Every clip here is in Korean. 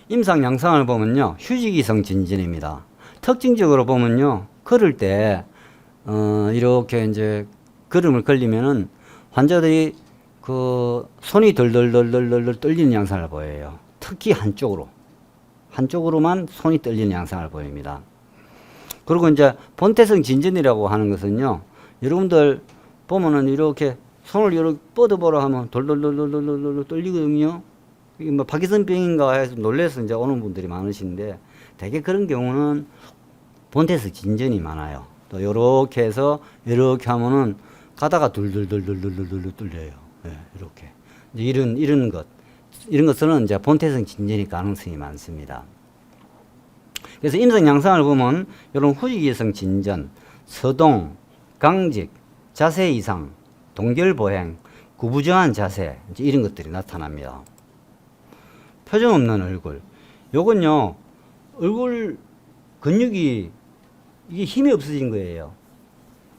임상 양상을 보면요, 휴지기성 진전입니다. 특징적으로 보면요, 걸을 때 이렇게 이제 걸음을 걸리면은 환자들이 그 손이 덜덜덜덜덜 떨리는 양상을 보여요. 특히 한쪽으로만 손이 떨리는 양상을 보입니다. 그리고 이제 본태성 진전이라고 하는 것은요, 여러분들 보면은 이렇게 손을 이렇게 뻗어보라 하면 돌돌돌돌돌돌 떨리거든요. 이게 뭐 파킨슨병인가 해서 놀래서 이제 오는 분들이 많으신데, 대개 그런 경우는 본태성 진전이 많아요. 또 요렇게 해서 이렇게 하면은 가다가 둘둘둘둘둘둘 뚫려요. 예, 이렇게. 이제 이런 것은 이제 본태성 진전이 가능성이 많습니다. 그래서 임상 양상을 보면 이런 후지기성 진전, 서동, 강직, 자세 이상, 동결보행, 구부정한 자세, 이제 이런 것들이 나타납니다. 표정 없는 얼굴. 요건요, 얼굴 근육이 이게 힘이 없어진 거예요.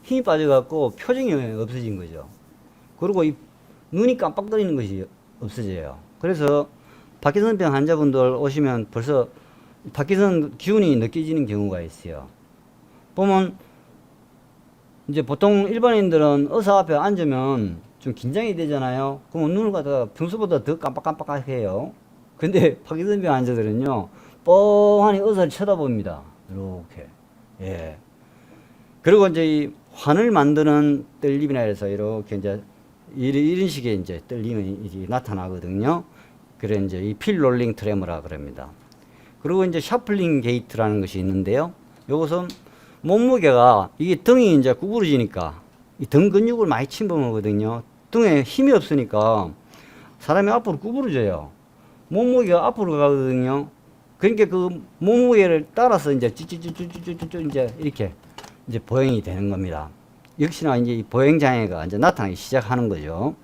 힘이 빠져갖고 표정이 없어진 거죠. 그리고 이 눈이 깜빡거리는 것이 없어져요. 그래서 파킨슨병 환자분들 오시면 벌써 파킨슨 기운이 느껴지는 경우가 있어요. 보면 이제 보통 일반인들은 의사 앞에 앉으면 좀 긴장이 되잖아요. 그러면 눈을 갖다가 평소보다 더 깜빡깜빡하게 해요. 근데 파킨슨병 환자들은요, 뻥하니 의사를 쳐다봅니다. 이렇게. 예. 그리고 이제 이 환을 만드는 떨림이라 해서 이렇게 이제 이런 식의 이제 떨림이 이제 나타나거든요. 그래 이제 이 필롤링 트레머라 그럽니다. 그리고 이제 샤플링 게이트라는 것이 있는데요. 이것은 몸무게가 이게 등이 이제 구부러지니까 이 등 근육을 많이 침범하거든요. 등에 힘이 없으니까 사람이 앞으로 구부러져요. 몸무게가 앞으로 가거든요. 그러니까 그 몸무게를 따라서 이제 쭈쭈쭈쭈쭈쭈 이제 이렇게 이제 보행이 되는 겁니다. 역시나 이제 이 보행 장애가 이제 나타나기 시작하는 거죠.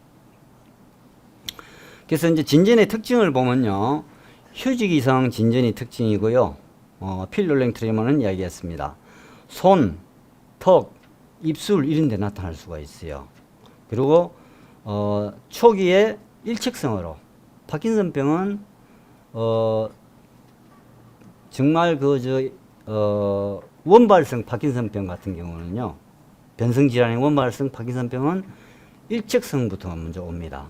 그래서 이제 진전의 특징을 보면요, 휴지기성 진전이 특징이고요. 필롤링 트레머는 이야기했습니다. 손, 턱, 입술 이런 데 나타날 수가 있어요. 그리고 초기에 일측성으로 파킨슨병은 정말 원발성 파킨슨병 같은 경우는요, 변성질환의 원발성 파킨슨병은 일측성부터 먼저 옵니다.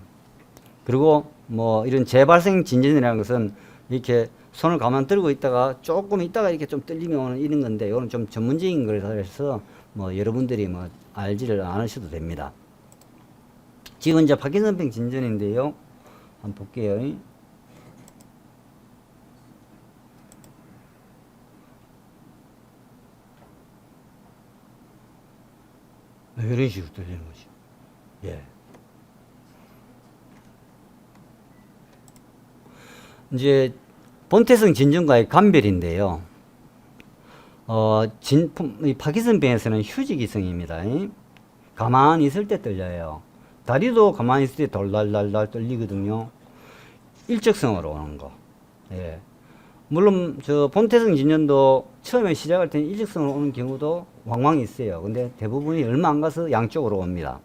그리고 뭐 이런 재발생 진전이라는 것은 이렇게 손을 가만 들고 있다가 조금 있다가 이렇게 좀 떨림이 오는 이런 건데, 이거는 좀 전문적인 거라서 뭐 여러분들이 뭐 알지를 않으셔도 됩니다. 지금 이제 파킨슨병 진전인데요, 한번 볼게요. 이런 식으로 떨리는 거죠. 예. 이제 본태성 진전과의 감별인데요. 이 파킨슨병에서는 휴지기성입니다. 가만히 있을 때 떨려요. 다리도 가만히 있을 때 돌달달달 떨리거든요. 일적성으로 오는 거. 예. 물론 저 본태성 진전도 처음에 시작할 때는 일직선으로 오는 경우도 왕왕 있어요. 근데 대부분이 얼마 안 가서 양쪽으로 옵니다.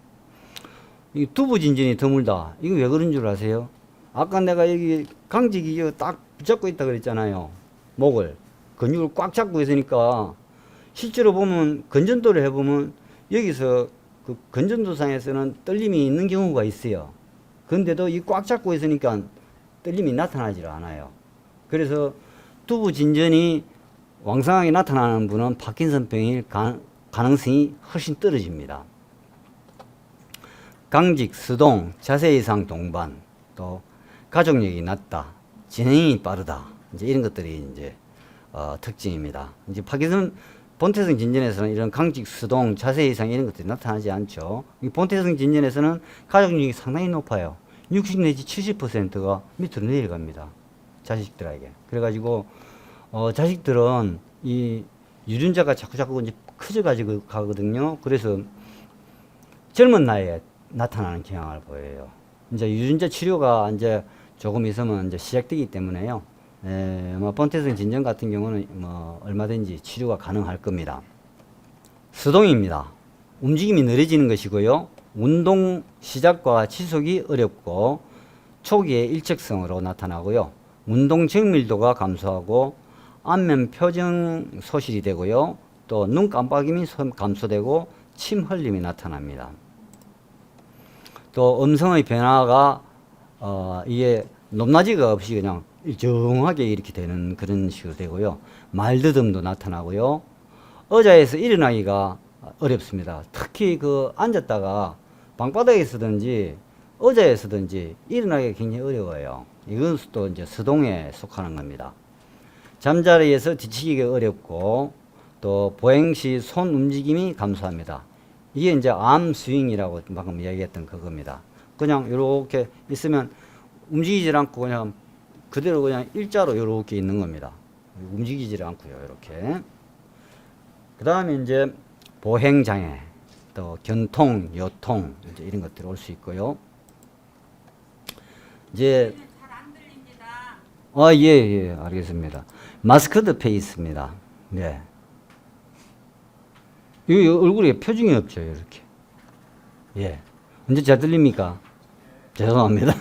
이 두부 진전이 드물다. 이거 왜 그런 줄 아세요? 아까 내가 여기 강직이 딱 붙잡고 있다 그랬잖아요. 목을. 근육을 꽉 잡고 있으니까 실제로 보면 건전도를 해보면 여기서 그 건전도상에서는 떨림이 있는 경우가 있어요. 근데도 이 꽉 잡고 있으니까 떨림이 나타나질 않아요. 그래서 두부 진전이 왕성하게 나타나는 분은 파킨슨병일 가능성이 훨씬 떨어집니다. 강직, 수동, 자세 이상 동반, 또 가족력이 낮다, 진행이 빠르다, 이제 이런 것들이 이제 특징입니다. 이제 본태성 진전에서는 이런 강직, 수동, 자세 이상 이런 것들이 나타나지 않죠. 이 본태성 진전에서는 가족력이 상당히 높아요. 60 내지 70%가 밑으로 내려갑니다. 자식들에게. 그래가지고 자식들은 이 유전자가 자꾸 이제 커져가지고 가거든요. 그래서 젊은 나이에 나타나는 경향을 보여요. 이제 유전자 치료가 이제 조금 있으면 이제 시작되기 때문에요. 뭐 본태성 진전 같은 경우는 뭐 얼마든지 치료가 가능할 겁니다. 수동입니다. 움직임이 느려지는 것이고요. 운동 시작과 지속이 어렵고 초기에 일측성으로 나타나고요. 운동 정밀도가 감소하고 안면 표정 소실이 되고요. 또 눈 깜빡임이 감소되고 침 흘림이 나타납니다. 또 음성의 변화가 이게 높낮이가 없이 그냥 일정하게 이렇게 되는 그런 식으로 되고요. 말더듬도 나타나고요. 의자에서 일어나기가 어렵습니다. 특히 그 앉았다가 방바닥에 서든지 의자에 서든지 일어나기가 굉장히 어려워요. 이것도 이제 스동에 속하는 겁니다. 잠자리에서 뒤치기가 어렵고 또 보행 시 손 움직임이 감소합니다. 이게 이제 암 스윙이라고 방금 이야기했던 그겁니다. 그냥 이렇게 있으면 움직이질 않고 그냥 그대로 그냥 일자로 이렇게 있는 겁니다. 움직이질 않고요, 이렇게. 그 다음에 이제 보행장애, 또 견통, 요통, 이제 이런 것들이 올 수 있고요. 이제, 예, 알겠습니다. 마스크드 페이스입니다. 네. 이 얼굴에 표정이 없죠, 이렇게. 예. 언제 잘 들립니까? 죄송합니다.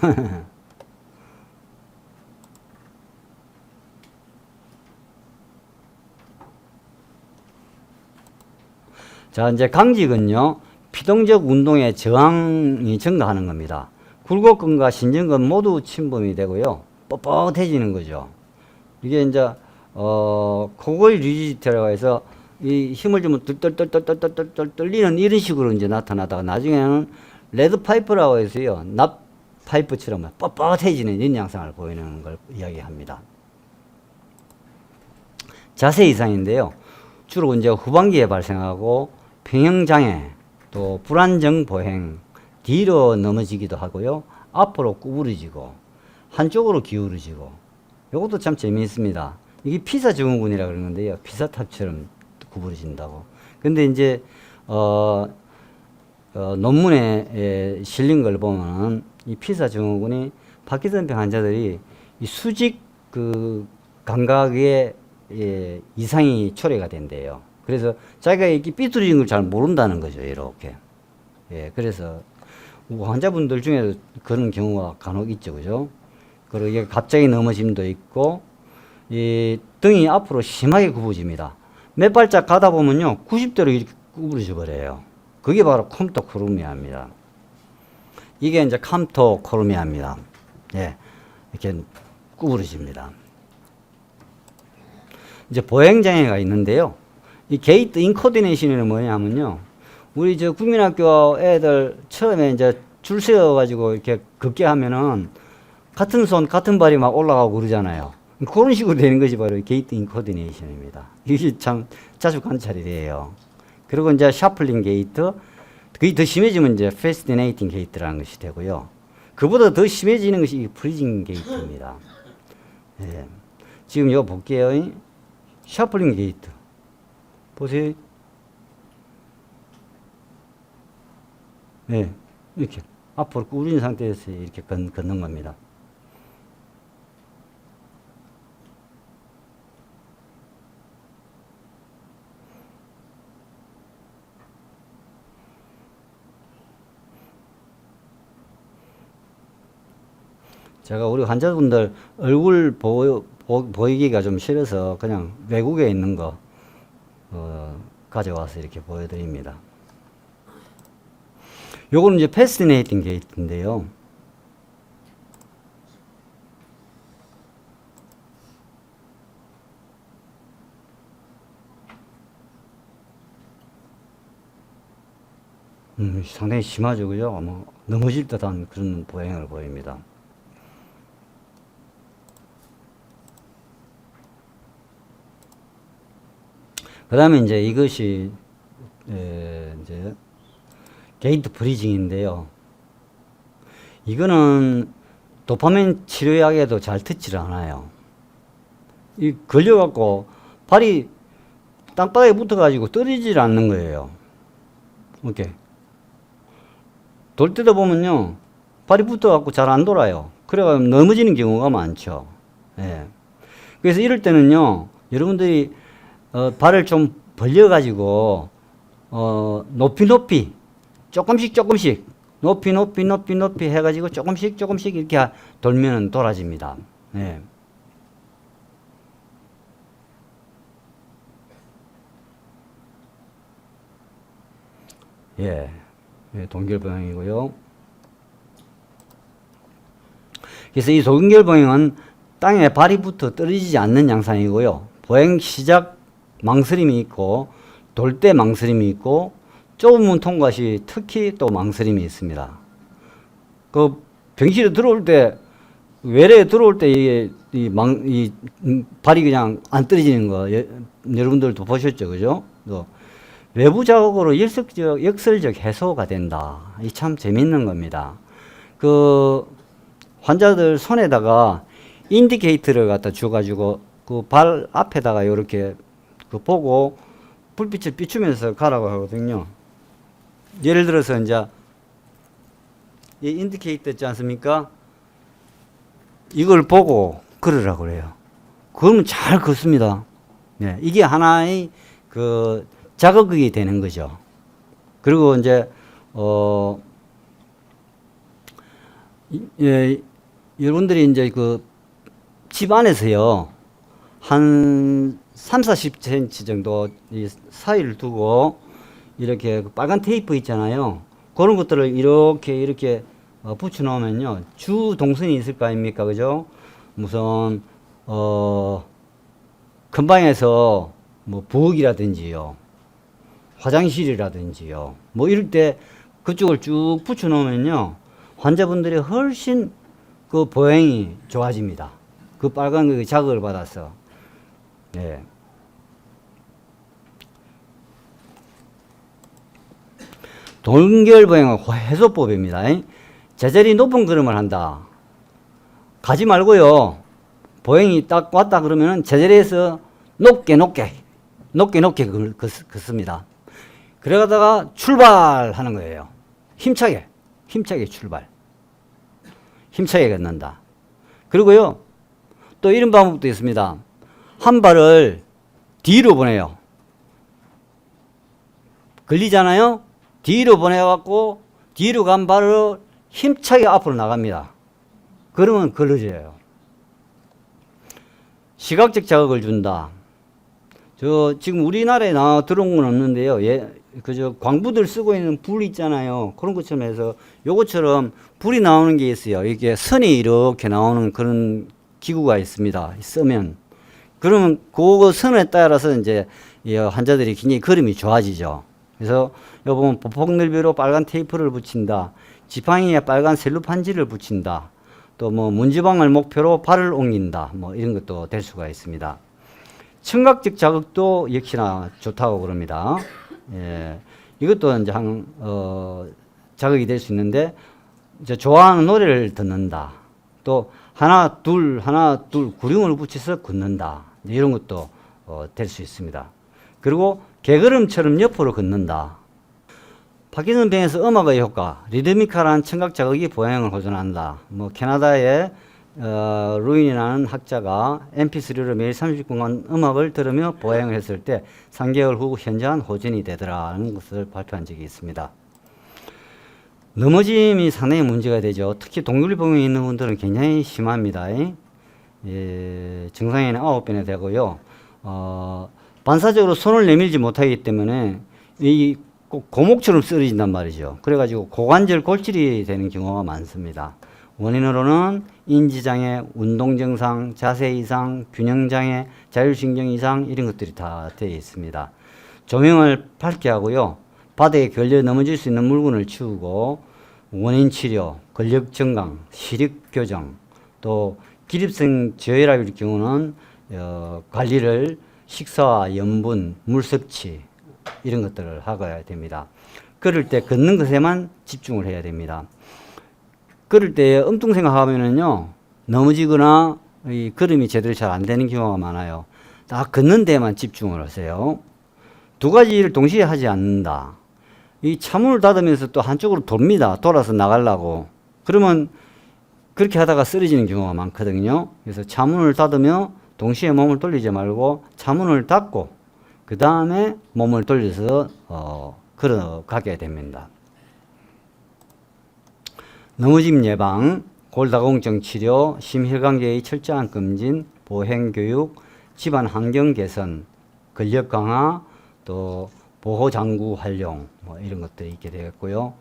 자, 이제 강직은요, 피동적 운동에 저항이 증가하는 겁니다. 굴곡근과 신전근 모두 침범이 되고요, 뻣뻣해지는 거죠. 이게 이제, 코골 리지트라고 해서 이 힘을 주면 뚫뚫뚫뚫뚫뚫뚫 떨리는 이런 식으로 이제 나타나다가 나중에는 레드 파이프라고 해서요, 납 파이프처럼 뻣뻣해지는 이런 양상을 보이는 걸 이야기합니다. 자세 이상인데요. 주로 이제 후반기에 발생하고 평형장애, 또 불안정 보행, 뒤로 넘어지기도 하고요. 앞으로 구부러지고 한쪽으로 기울어지고 이것도 참 재미있습니다. 이게 피사 증후군이라 그러는데요. 피사탑처럼 구부러진다고. 근데 이제 논문에 실린 걸 보면은 이 피사 증후군이 파킨슨병 환자들이 이 수직 그 감각에 이상이 초래가 된대요. 그래서 자기가 이렇게 삐뚤어진 걸 잘 모른다는 거죠, 이렇게. 예, 그래서 환자분들 중에도 그런 경우가 간혹 있죠, 그죠? 그리고 이게 갑자기 넘어짐도 있고, 이 등이 앞으로 심하게 굽어집니다. 몇 발짝 가다 보면요, 90도로 이렇게 구부러져 버려요. 그게 바로 컴토코르미아입니다. 이게 이제 캄토코르미아입니다. 예, 이렇게 구부러집니다. 이제 보행장애가 있는데요. 이 게이트 인코디네이션은 뭐냐면요. 우리 저 국민학교 애들 처음에 이제 줄 세워가지고 이렇게 걷게 하면은 같은 손, 같은 발이 막 올라가고 그러잖아요. 그런 식으로 되는 것이 바로 게이트 인코디네이션입니다. 이게 참 자주 관찰이 돼요. 그리고 이제 샤플링 게이트, 그게 더 심해지면 이제 패스티네이팅 게이트라는 것이 되고요. 그보다 더 심해지는 것이 프리징 게이트입니다. 예. 지금 이거 볼게요. 샤플링 게이트. 보세요. 네, 이렇게 앞으로 구부린 상태에서 이렇게 걷는 겁니다. 제가 우리 환자분들 얼굴 보이기가 좀 싫어서 그냥 외국에 있는 거 가져와서 이렇게 보여드립니다. 요거는 이제 패스티네이팅 게이트인데요. 상당히 심하죠, 그죠? 아마 넘어질 듯한 그런 보행을 보입니다. 그 다음에 이제 이것이, 이제, 게이트 브리징인데요. 이거는 도파민 치료약에도 잘 듣지를 않아요. 이 걸려갖고 발이 땅바닥에 붙어가지고 떨어지질 않는 거예요. 이렇게. 돌 때도 보면요. 발이 붙어갖고 잘 안 돌아요. 그래가지고 넘어지는 경우가 많죠. 예. 그래서 이럴 때는요. 여러분들이 발을 좀 벌려가지고 높이 조금씩 높이 해가지고 조금씩 이렇게 돌면 돌아집니다. 예. 예, 예, 동결보행이고요. 그래서 이 동결보행은 땅에 발이 붙어 떨어지지 않는 양상이고요. 보행 시작 망설임이 있고 돌 때 망설임이 있고 좁은 문 통과 시 특히 또 망설임이 있습니다. 그 병실에 들어올 때 외래에 들어올 때 이게 이 발이 그냥 안 떨어지는 거 여러분들도 보셨죠, 그죠? 또 외부 자극으로 역설적 해소가 된다. 이 참 재밌는 겁니다. 그 환자들 손에다가 인디케이터를 갖다 줘가지고 그 발 앞에다가 이렇게 그 보고 불빛을 비추면서 가라고 하거든요. 예를 들어서 이제 이 인디케이터 있지 않습니까? 이걸 보고 걸으라고 그래요. 그러면 잘 걷습니다. 네, 이게 하나의 그 자극이 되는 거죠. 그리고 이제 예, 여러분들이 이제 그 집 안에서요 한 30-40cm 정도 이 사이를 두고 이렇게 그 빨간 테이프 있잖아요. 그런 것들을 이렇게 붙여 놓으면요 주 동선이 있을 거 아닙니까, 그죠? 무슨 큰 방에서 뭐 부엌이라든지요, 화장실이라든지요, 뭐 이럴 때 그쪽을 쭉 붙여 놓으면요 환자분들이 훨씬 그 보행이 좋아집니다. 그 빨간 그 자극을 받아서. 네. 동결보행은 해소법입니다. 제자리 높은 걸음을 한다. 가지 말고요. 보행이 딱 왔다 그러면은 제자리에서 높게 걷습니다. 그러다가 출발하는 거예요. 힘차게 출발. 힘차게 걷는다. 그리고요, 또 이런 방법도 있습니다. 한 발을 뒤로 보내요. 걸리잖아요? 뒤로 보내갖고, 뒤로 간 발을 힘차게 앞으로 나갑니다. 그러면 걸러져요. 시각적 자극을 준다. 지금 우리나라에 들어온 건 없는데요. 그저 광부들 쓰고 있는 불 있잖아요. 그런 것처럼 해서 요것처럼 불이 나오는 게 있어요. 이게 선이 이렇게 나오는 그런 기구가 있습니다. 쓰면. 그러면 그 선에 따라서 이제 이 환자들이 굉장히 걸음이 좋아지죠. 그래서 여기 보면 보폭 넓이로 빨간 테이프를 붙인다. 지팡이에 빨간 셀로판지를 붙인다. 또 뭐 문지방을 목표로 발을 옮긴다. 뭐 이런 것도 될 수가 있습니다. 청각적 자극도 역시나 좋다고 그럽니다. 예. 이것도 이제 자극이 될 수 있는데, 이제 좋아하는 노래를 듣는다. 또 하나 둘 구름을 붙여서 걷는다. 이런 것도 될 수 있습니다. 그리고 개걸음처럼 옆으로 걷는다. 파킨슨 병에서 음악의 효과, 리드미컬한 청각 자극이 보행을 호전한다. 뭐 캐나다의 루인이라는 학자가 MP3로 매일 30분간 음악을 들으며 보행을 했을 때 3개월 후 현저한 호전이 되더라는 것을 발표한 적이 있습니다. 넘어짐이 상당히 문제가 되죠. 특히 동굴보행이 있는 분들은 굉장히 심합니다. 예, 증상에는 9배나 되고요. 반사적으로 손을 내밀지 못하기 때문에 꼭 고목처럼 쓰러진단 말이죠. 그래가지고 고관절 골절이 되는 경우가 많습니다. 원인으로는 인지장애, 운동증상, 자세 이상, 균형장애, 자율신경 이상 이런 것들이 다 되어 있습니다. 조명을 밝게 하고요. 바닥에 걸려 넘어질 수 있는 물건을 치우고 원인치료, 근력정강, 시력교정, 또 기립성 저혈압일 경우는 관리를 식사와 염분, 물 섭취 이런 것들을 하고야 됩니다. 걸을 때 걷는 것에만 집중을 해야 됩니다. 걸을 때 엉뚱 생각하면은요 넘어지거나 이 걸음이 제대로 잘 안 되는 경우가 많아요. 딱 걷는 데만 집중을 하세요. 두 가지를 동시에 하지 않는다. 이 차문을 닫으면서 또 한쪽으로 돕니다. 돌아서 나가려고. 그러면 그렇게 하다가 쓰러지는 경우가 많거든요. 그래서 차문을 닫으며 동시에 몸을 돌리지 말고 차문을 닫고 그 다음에 몸을 돌려서 걸어가게 됩니다. 넘어짐 예방, 골다공증 치료, 심혈관계의 철저한 검진, 보행교육, 집안 환경 개선, 근력 강화, 또 보호장구 활용 뭐 이런 것들이 있게 되겠고요.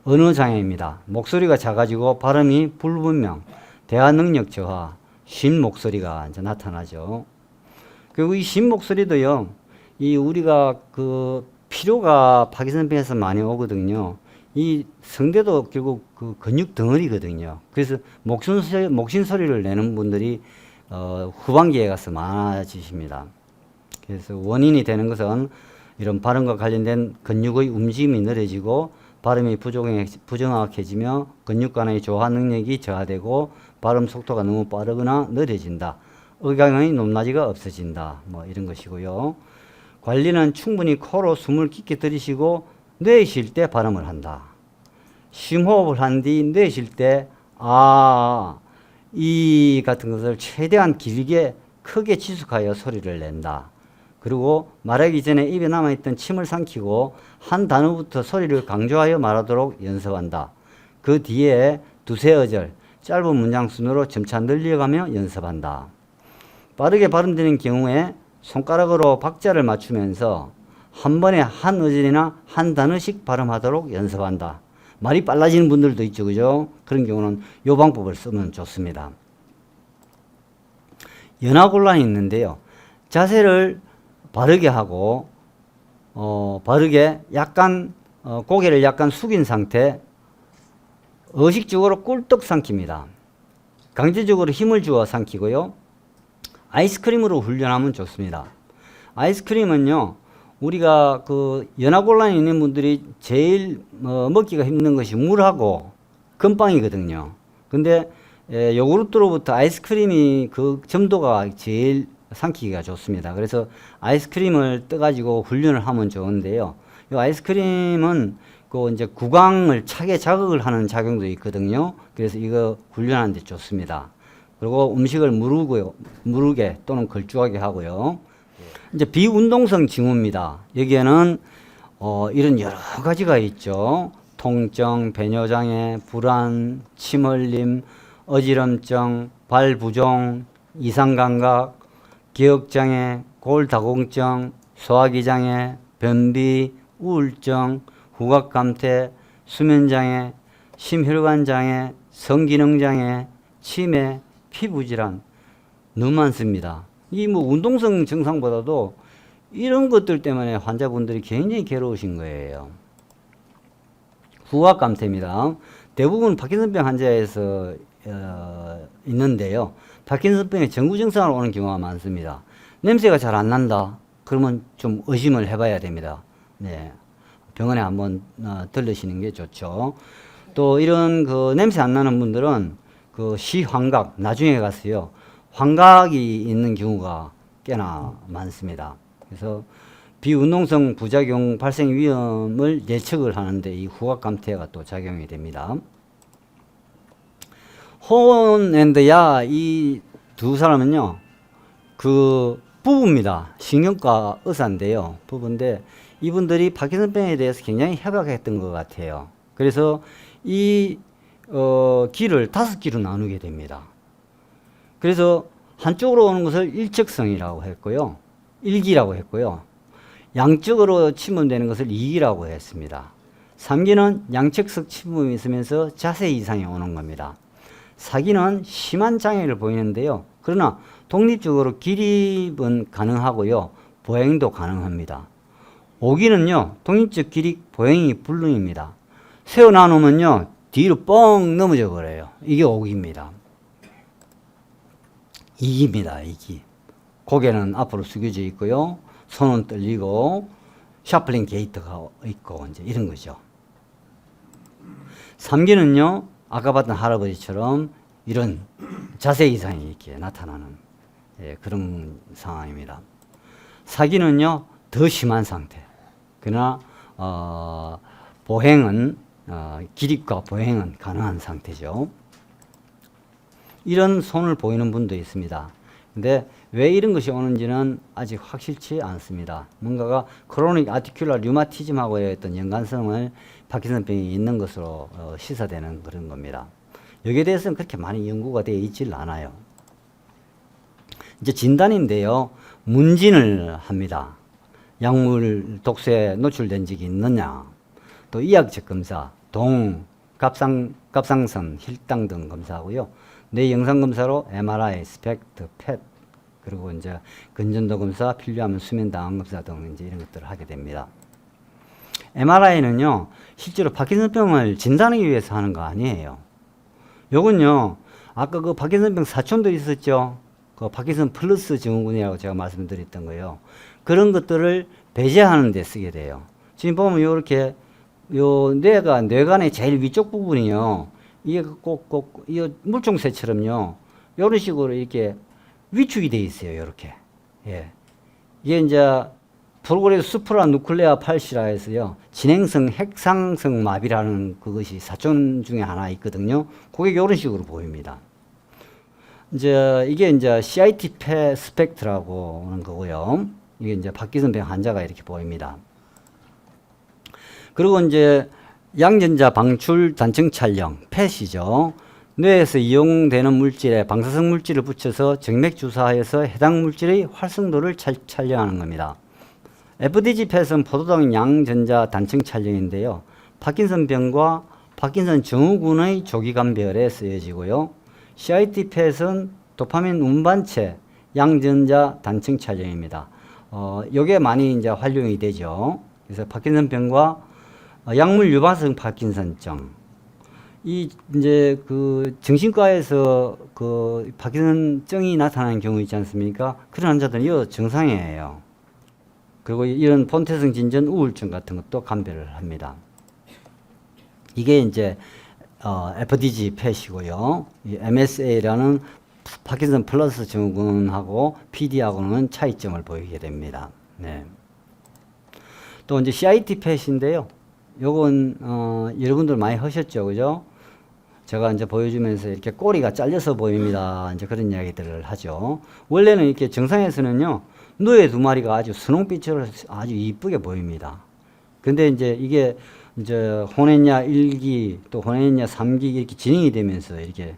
언어장애입니다. 목소리가 작아지고 발음이 불분명, 대화 능력 저하, 쉰 목소리가 이제 나타나죠. 그리고 이 쉰 목소리도요, 이 우리가 그 피로가 파킨슨병에서 많이 오거든요. 이 성대도 결국 그 근육 덩어리거든요. 그래서 목신 소리를 내는 분들이 후반기에 가서 많아지십니다. 그래서 원인이 되는 것은 이런 발음과 관련된 근육의 움직임이 느려지고 발음이 부정확해지며 근육 간의 조화 능력이 저하되고 발음 속도가 너무 빠르거나 느려진다. 억양의 높낮이가 없어진다. 뭐 이런 것이고요. 관리는 충분히 코로 숨을 깊게 들이쉬고 뇌에 쉴 때 발음을 한다. 심호흡을 한 뒤 뇌에 쉴 때 이 같은 것을 최대한 길게 크게 지속하여 소리를 낸다. 그리고 말하기 전에 입에 남아있던 침을 삼키고 한 단어부터 소리를 강조하여 말하도록 연습한다. 그 뒤에 두세 어절, 짧은 문장 순으로 점차 늘려가며 연습한다. 빠르게 발음되는 경우에 손가락으로 박자를 맞추면서 한 번에 한 어절이나 한 단어씩 발음하도록 연습한다. 말이 빨라지는 분들도 있죠, 그죠? 그런 경우는 이 방법을 쓰면 좋습니다. 연화곤란이 있는데요. 자세를 바르게 하고 바르게 약간 고개를 약간 숙인 상태, 의식적으로 꿀떡 삼킵니다. 강제적으로 힘을 주어 삼키고요. 아이스크림으로 훈련하면 좋습니다. 아이스크림은요, 우리가 그 연화곤란이 있는 분들이 제일 먹기가 힘든 것이 물하고 건빵이거든요. 근데 요구르트로부터 아이스크림이 그 점도가 제일 삼키기가 좋습니다. 그래서 아이스크림을 떠가지고 훈련을 하면 좋은데요. 이 아이스크림은 그 이제 구강을 차게 자극을 하는 작용도 있거든요. 그래서 이거 훈련하는 데 좋습니다. 그리고 음식을 무르게 또는 걸쭉하게 하고요. 이제 비운동성 징후입니다. 여기에는 이런 여러 가지가 있죠. 통증, 배뇨장애, 불안, 침흘림, 어지럼증, 발부종, 이상감각, 기억장애, 골다공증, 소화기장애, 변비, 우울증, 후각감퇴, 수면장애, 심혈관장애, 성기능장애, 치매, 피부질환 너무 많습니다. 이 뭐 운동성 증상보다도 이런 것들 때문에 환자분들이 굉장히 괴로우신 거예요. 후각감퇴입니다. 대부분 파킨슨병 환자에서 있는데요. 파킨슨병의 정구 증상으로 오는 경우가 많습니다. 냄새가 잘 안 난다. 그러면 좀 의심을 해봐야 됩니다. 네, 병원에 한번 들르시는 게 좋죠. 또 이런 그 냄새 안 나는 분들은 그 시황각 나중에 가서요 환각이 있는 경우가 꽤나 많습니다. 그래서 비운동성 부작용 발생 위험을 예측을 하는데 이 후각감퇴가 또 작용이 됩니다. 혼 앤드 야 이 두 사람은요 그 부부입니다. 신경과 의사인데요. 부부인데 이분들이 파킨슨병에 대해서 굉장히 협약했던 것 같아요. 그래서 이 길을 5기로 나누게 됩니다. 그래서 한쪽으로 오는 것을 일척성이라고 했고요. 1기라고 했고요. 양쪽으로 침범되는 것을 2기라고 했습니다. 3기는 양측석 침범이 있으면서 자세 이상이 오는 겁니다. 4기는 심한 장애를 보이는데요. 그러나 독립적으로 기립은 가능하고요. 보행도 가능합니다. 5기는요. 독립적 기립, 보행이 불능입니다. 세워 나누면요. 뒤로 뻥 넘어져 버려요. 이게 5기입니다. 2기입니다. 2기. 고개는 앞으로 숙여져 있고요. 손은 떨리고 샤플링 게이트가 있고 이제 이런 거죠. 3기는요. 아까 봤던 할아버지처럼 이런 자세 이상이 이렇게 나타나는 그런 상황입니다. 4기는요. 더 심한 상태. 그러나 보행은 기립과 보행은 가능한 상태죠. 이런 손을 보이는 분도 있습니다. 근데 왜 이런 것이 오는지는 아직 확실치 않습니다. 뭔가가 크로닉 아티큘러 류마티즘하고의 어떤 연관성을 파킨슨병이 있는 것으로 시사되는 그런 겁니다. 여기에 대해서는 그렇게 많이 연구가 되어 있질 않아요. 이제 진단인데요. 문진을 합니다. 약물 독소에 노출된 적이 있느냐, 또 이학적 검사, 갑상선, 혈당 등 검사하고요. 뇌 영상 검사로 MRI, 스펙트, 펫, 그리고 이제 근전도 검사, 필요하면 수면 다원 검사 등 이제 이런 것들을 하게 됩니다. MRI는요, 실제로 파킨슨병을 진단하기 위해서 하는 거 아니에요. 요건요, 아까 그 파킨슨병 사촌도 있었죠. 그 파킨슨 플러스 증후군이라고 제가 말씀드렸던 거예요. 그런 것들을 배제하는 데 쓰게 돼요. 지금 보면 요렇게 요 뇌관의 제일 위쪽 부분이요. 이게 꼭 이 물총새처럼요. 요런 식으로 이렇게 위축이 돼 있어요. 요렇게. 예. 이게 이제 프로그레스 수프라 누클레아 팔시라 해서요. 진행성 핵상성 마비라는 그것이 사촌 중에 하나 있거든요. 그게 이런 식으로 보입니다. 이제 이게 이제 CIT 페 스펙트라고 하는 거고요. 이게 이제 파킨슨병 환자가 이렇게 보입니다. 그리고 이제 양전자 방출 단층 촬영, 펫이죠. 뇌에서 이용되는 물질에 방사성 물질을 붙여서 정맥 주사해서 해당 물질의 활성도를 촬영하는 겁니다. FDG 펫은 포도당 양전자 단층 촬영인데요. 파킨슨병과 파킨슨 증후군의 조기 감별에 쓰여지고요. CIT 펫은 도파민 운반체 양전자 단층 촬영입니다. 요게 많이 이제 활용이 되죠. 그래서 파킨슨병과 약물 유발성 파킨슨증. 이 이제 그 정신과에서 그 파킨슨증이 나타나는 경우 있지 않습니까? 그런 환자들은 이 증상이에요. 그리고 이런 폰테성 진전 우울증 같은 것도 감별을 합니다. 이게 이제 FDG 펫이고요. 이 MSA라는 파킨슨 플러스 증후군하고 PD하고는 차이점을 보이게 됩니다. 네. 또 이제 CIT 펫인데요. 요건 여러분들 많이 하셨죠, 그죠? 제가 이제 보여주면서 이렇게 꼬리가 잘려서 보입니다. 이제 그런 이야기들을 하죠. 원래는 이렇게 정상에서는요, 누에 두 마리가 아주 선홍빛으로 아주 이쁘게 보입니다. 근데 이제 이게 이제 호네냐 1기 또 호네냐 3기 이렇게 진행이 되면서 이렇게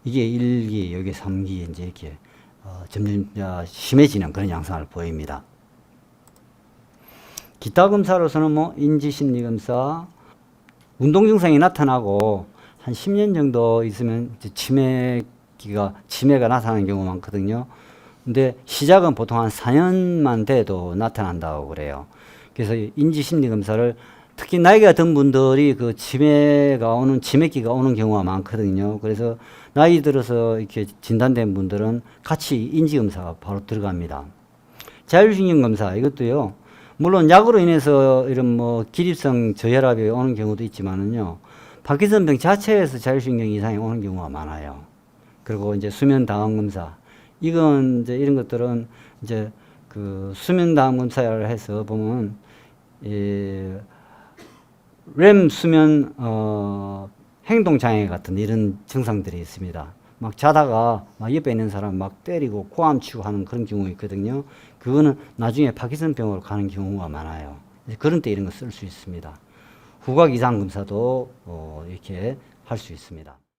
이게 1기 여기 3기 이제 이렇게 점점 심해지는 그런 양상을 보입니다. 기타 검사로서는 뭐 인지심리검사, 운동 증상이 나타나고 한 10년 정도 있으면 이제 치매가 나타나는 경우가 많거든요. 근데 시작은 보통 한 4년만 돼도 나타난다고 그래요. 그래서 인지심리검사를 특히 나이가 든 분들이 그 치매기가 오는 경우가 많거든요. 그래서 나이 들어서 이렇게 진단된 분들은 같이 인지검사가 바로 들어갑니다. 자율신경검사, 이것도요. 물론 약으로 인해서 이런 뭐 기립성 저혈압이 오는 경우도 있지만은요. 파킨슨병 자체에서 자율신경 이상이 오는 경우가 많아요. 그리고 이제 수면 다원 검사. 이건 이제 이런 것들은 이제 그 수면 다원 검사를 해서 보면 렘 수면 행동 장애 같은 이런 증상들이 있습니다. 막 자다가 막 옆에 있는 사람 막 때리고 고함 치고 하는 그런 경우 있거든요. 그거는 나중에 파킨슨병으로 가는 경우가 많아요. 그런 때 이런 거 쓸 수 있습니다. 후각 이상 검사도 이렇게 할 수 있습니다.